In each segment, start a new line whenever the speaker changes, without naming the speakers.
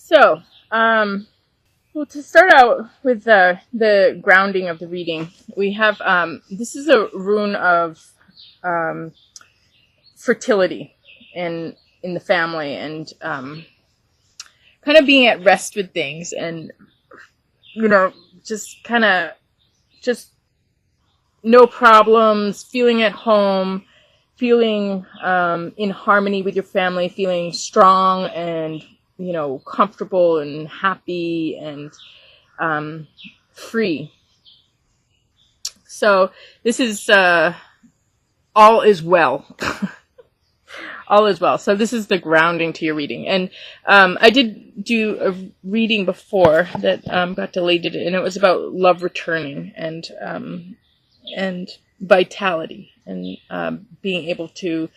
So, well, to start out with the grounding of the reading, we have this is a rune of um, fertility in the family, and kind of being at rest with things, and just kind of just no problems, feeling at home, feeling in harmony with your family, feeling strong and comfortable and happy and free. So this is all is well. All is well. So this is the grounding to your reading. And I did do a reading before that got deleted, and it was about love returning and vitality and being able to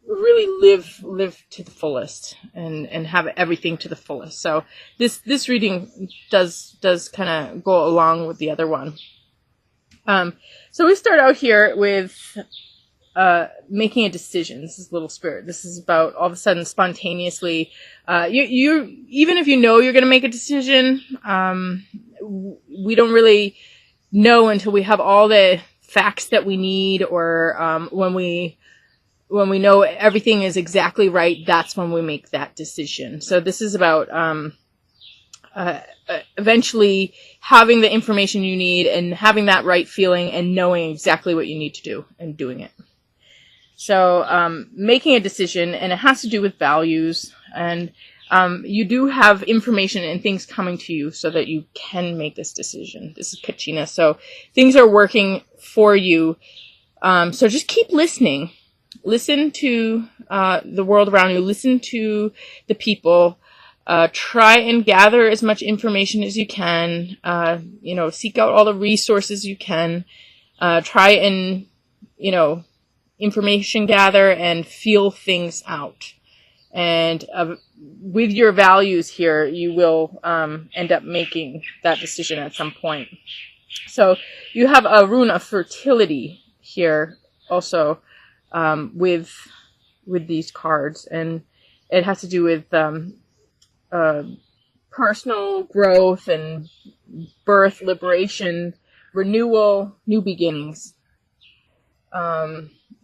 really live to the fullest and have everything to the fullest. So this reading does kind of go along with the other one. So we start out here with making a decision. This is Little Spirit. This is about all of a sudden spontaneously. You even if you know you're going to make a decision, we don't really know until we have all the facts that we need, or when we know everything is exactly right. That's when we make that decision. So this is about eventually having the information you need and having that right feeling and knowing exactly what you need to do and doing it. So making a decision, and it has to do with values, and you do have information and things coming to you so that you can make this decision. This is Kachina. So things are working for you. So just keep listening. Listen to the world around you. Listen to the people. Try and gather as much information as you can. Seek out all the resources you can. Try and, information gather and feel things out. And with your values here, you will end up making that decision at some point. So you have a rune of fertility here also with these cards, and it has to do with personal growth and birth, liberation, renewal, new beginnings.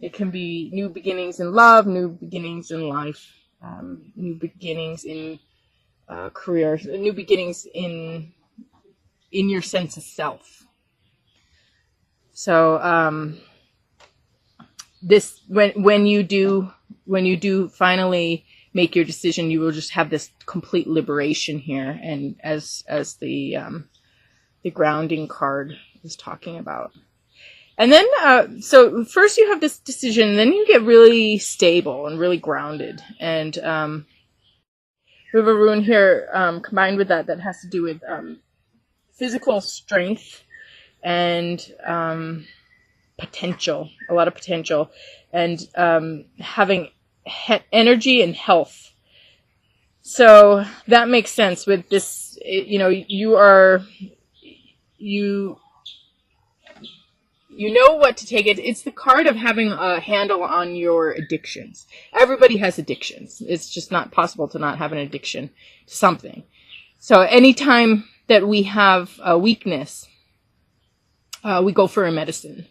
It can be new beginnings in love, new beginnings in life, new beginnings in careers, new beginnings in your sense of self. So this when you do finally make your decision, you will just have this complete liberation here, and as the grounding card is talking about. And then, so first you have this decision, then you get really stable and really grounded. And we have a rune here combined with that has to do with physical strength and potential, a lot of potential, and having energy and health. So that makes sense with this. You know what to take it. It's the card of having a handle on your addictions. Everybody has addictions. It's just not possible to not have an addiction to something. So anytime that we have a weakness, we go for a medicine.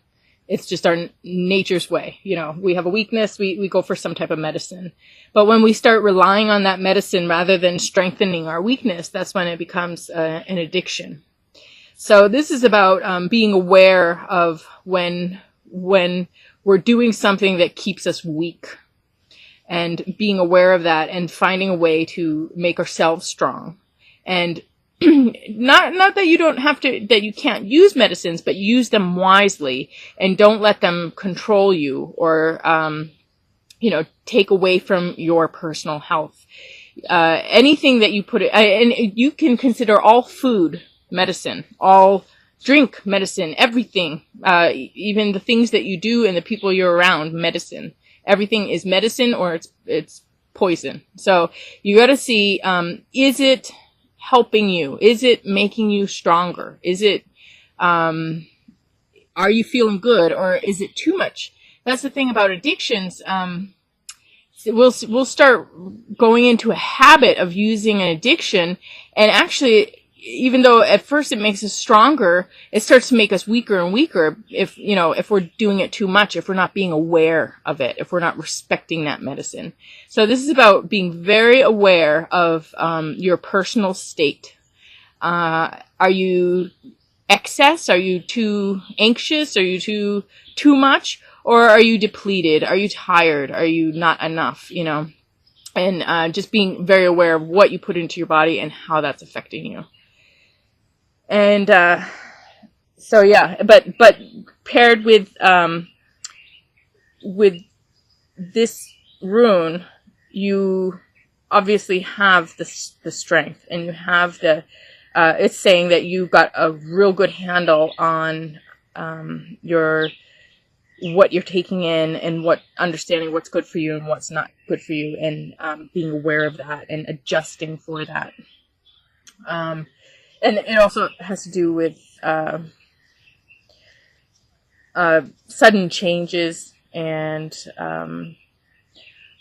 It's just our nature's way. We have a weakness, we go for some type of medicine. But when we start relying on that medicine rather than strengthening our weakness, that's when it becomes an addiction. So this is about being aware of when we're doing something that keeps us weak, and being aware of that and finding a way to make ourselves strong. And not that you don't have to, that you can't use medicines, but use them wisely and don't let them control you or, take away from your personal health. Anything that you put it, and you can consider all food medicine, all drink medicine, everything, even the things that you do and the people you're around, medicine. Everything is medicine or it's poison. So you got to see, is it helping you? Is it making you stronger? Is it, are you feeling good, or is it too much? That's the thing about addictions. we'll start going into a habit of using an addiction, and actually, even though at first it makes us stronger, it starts to make us weaker and weaker if we're doing it too much, if we're not being aware of it, if we're not respecting that medicine. So this is about being very aware of your personal state. Are you excess? Are you too anxious? Are you too much? Or are you depleted? Are you tired? Are you not enough? And just being very aware of what you put into your body and how that's affecting you. And so yeah, but paired with this rune, you obviously have the strength, and you have the. It's saying that you've got a real good handle on what you're taking in, and understanding what's good for you and what's not good for you, and being aware of that and adjusting for that. And it also has to do with sudden changes, and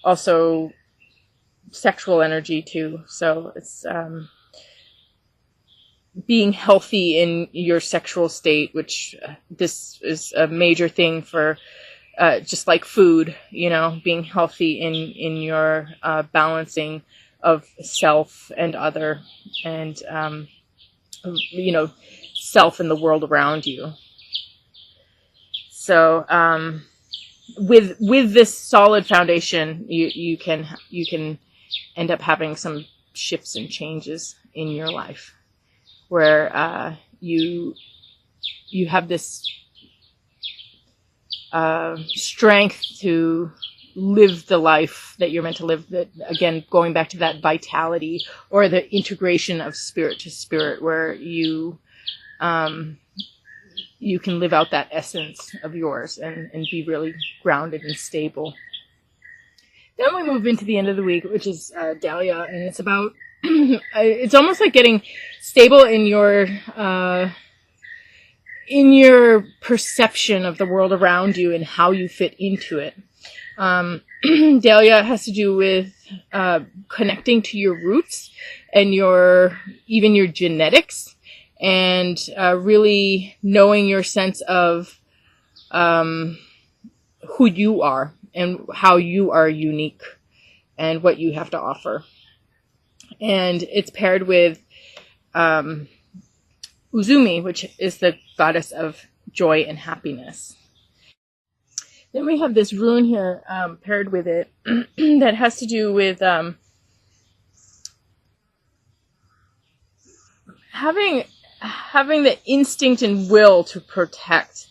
also sexual energy too. So it's being healthy in your sexual state, which this is a major thing for just like food, being healthy in your balancing of self and other, and self and the world around you. So with this solid foundation, you can end up having some shifts and changes in your life, where you have this strength to live the life that you're meant to live. That, again, going back to that vitality, or the integration of spirit to spirit, where you can live out that essence of yours and be really grounded and stable. Then we move into the end of the week, which is Dahlia, and it's about it's almost like getting stable in your perception of the world around you and how you fit into it. Dahlia has to do with connecting to your roots and even your genetics, and really knowing your sense of who you are and how you are unique and what you have to offer. And it's paired with Uzumi, which is the goddess of joy and happiness. Then we have this rune here paired with it that has to do with having the instinct and will to protect.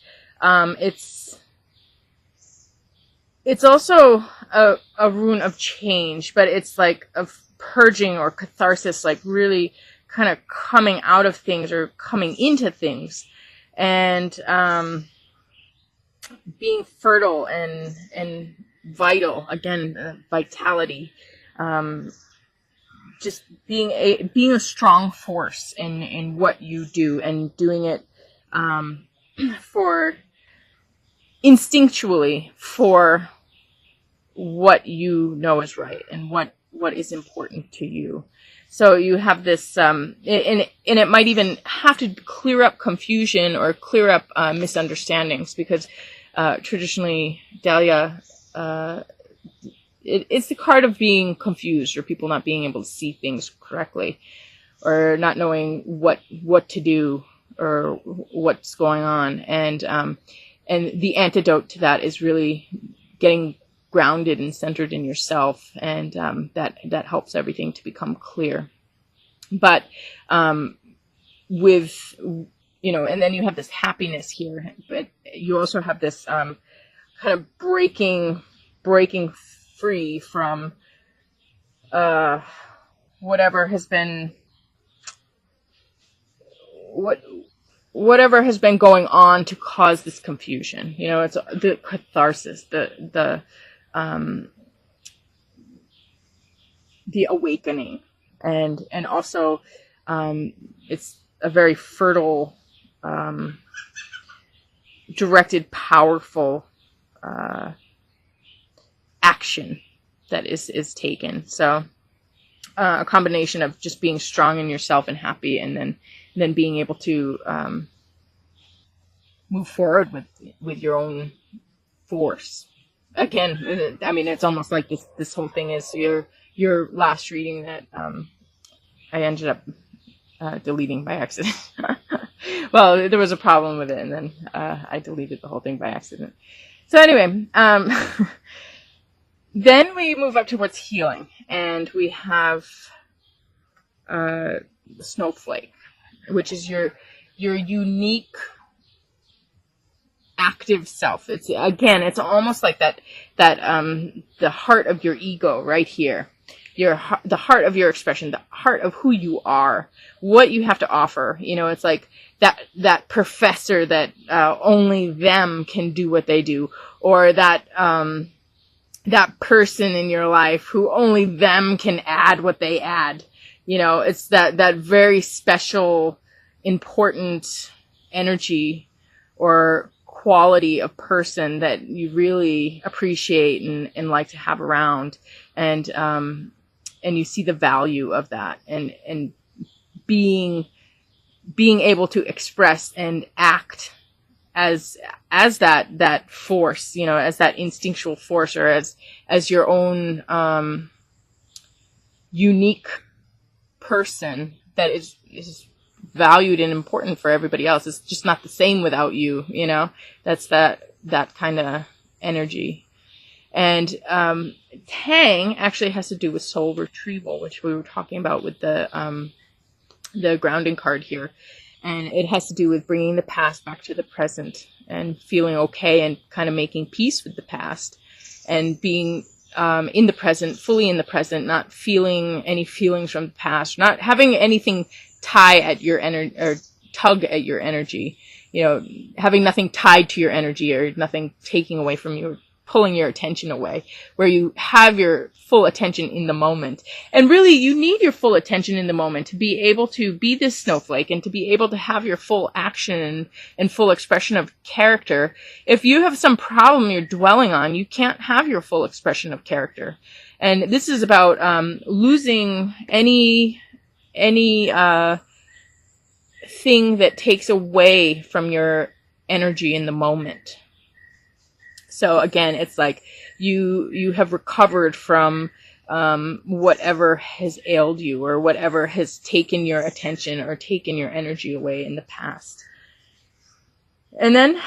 It's also a rune of change, but it's like of purging or catharsis, like really kind of coming out of things or coming into things, and being fertile and vital. Again, vitality. Just being a strong force in what you do, and doing it for instinctually for what you know is right and what is important to you. So you have this, and it might even have to clear up confusion or clear up misunderstandings, because traditionally Dahlia, it's the card of being confused, or people not being able to see things correctly, or not knowing what to do or what's going on. And the antidote to that is really getting grounded and centered in yourself, and that helps everything to become clear. But with and then you have this happiness here, but you also have this kind of breaking free from whatever has been going on to cause this confusion. It's the catharsis, the awakening, and also it's a very fertile, directed, powerful action that is taken. So a combination of just being strong in yourself and happy, and then being able to move forward with your own force. Again, I mean, it's almost like this whole thing is your last reading that I ended up deleting by accident. Well, there was a problem with it, and then I deleted the whole thing by accident. So anyway, then we move up towards healing, and we have the snowflake, which is your unique active self. It's almost like that the heart of your ego right here. The heart of your expression, the heart of who you are, what you have to offer. It's like that professor that only them can do what they do, or that person in your life who only them can add what they add. It's that very special, important energy or quality of person that you really appreciate and like to have around, and you see the value of that, and being able to express and act as that force, as that instinctual force, or as your own unique person that is valued and important for everybody else. It's just not the same without you. That's that kind of energy. And Tang actually has to do with soul retrieval, which we were talking about with the grounding card here. And it has to do with bringing the past back to the present and feeling okay and kind of making peace with the past, and being in the present, fully in the present, not feeling any feelings from the past, not having anything tie at your energy or tug at your energy, having nothing tied to your energy or nothing taking away from you, pulling your attention away, where you have your full attention in the moment. And really, you need your full attention in the moment to be able to be this snowflake and to be able to have your full action and full expression of character. If you have some problem you're dwelling on, you can't have your full expression of character. And this is about losing any thing that takes away from your energy in the moment. So again, it's like you have recovered from whatever has ailed you, or whatever has taken your attention or taken your energy away in the past. And then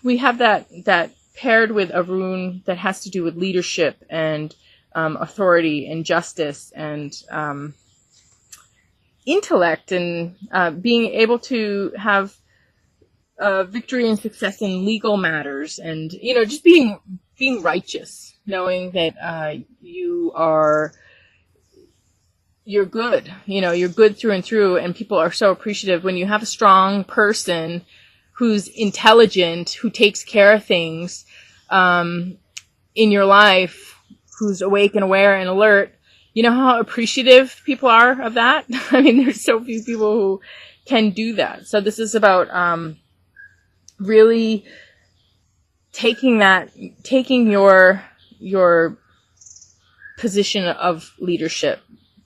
we have that paired with a rune that has to do with leadership and authority and justice and intellect, and being able to have victory and success in legal matters, and just being righteous, knowing that you're good, you're good through and through, and people are so appreciative when you have a strong person who's intelligent, who takes care of things in your life, who's awake and aware and alert. You know how appreciative people are of that? I mean, there's so few people who can do that. So this is about really taking your position of leadership,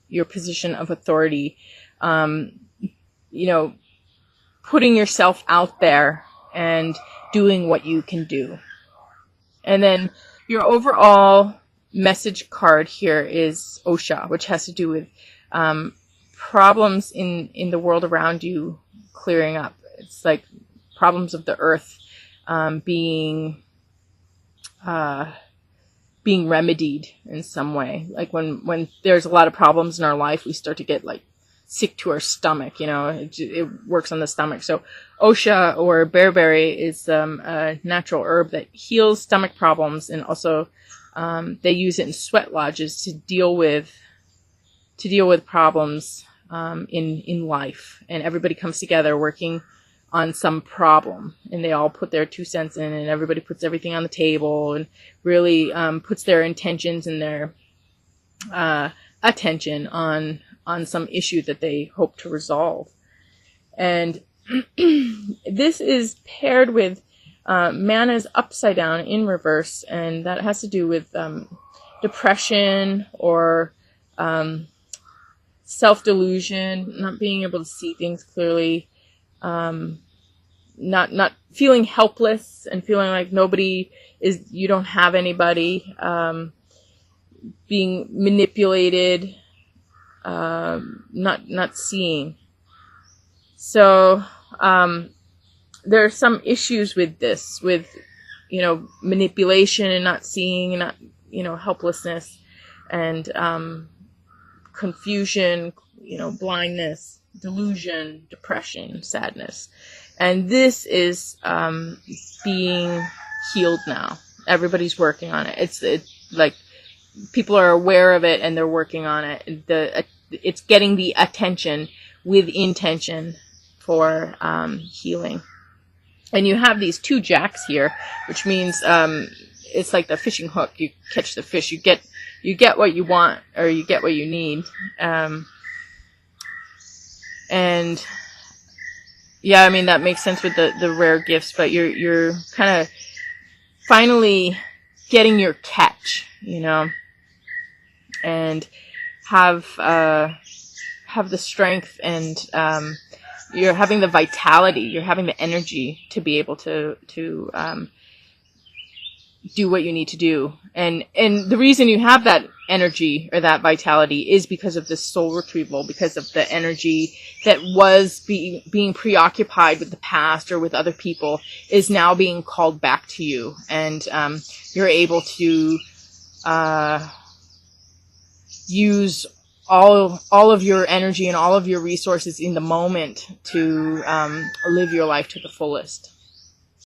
your position of authority, putting yourself out there and doing what you can do. And then your overall message card here is Osha, which has to do with problems in the world around you clearing up. It's like problems of the earth being remedied in some way. Like when there's a lot of problems in our life, we start to get like sick to our stomach, it works on the stomach. So Osha or bearberry is a natural herb that heals stomach problems, and also they use it in sweat lodges to deal with problems in life. And everybody comes together working on some problem, and they all put their 2 cents in, and everybody puts everything on the table and really puts their intentions and their attention on some issue that they hope to resolve. And this is paired with mana is upside down in reverse, and that has to do with depression or self-delusion, not being able to see things clearly, not feeling helpless and feeling like you don't have anybody, being manipulated, not seeing. So there are some issues with this, with manipulation and not seeing, not helplessness, and confusion, blindness, delusion, depression, sadness. And this is being healed now. Everybody's working on it. It's like people are aware of it and they're working on it. It's getting the attention with intention for healing. And you have these 2 jacks here, which means it's like the fishing hook. You catch the fish. You get what you want, or you get what you need. And yeah, I mean, that makes sense with the rare gifts, but you're kind of finally getting your catch, and have the strength, and you're having the vitality, you're having the energy to be able to do what you need to do. And the reason you have that energy or that vitality is because of this soul retrieval, because of the energy that was being preoccupied with the past or with other people is now being called back to you. And you're able to use all of your energy and all of your resources in the moment to live your life to the fullest.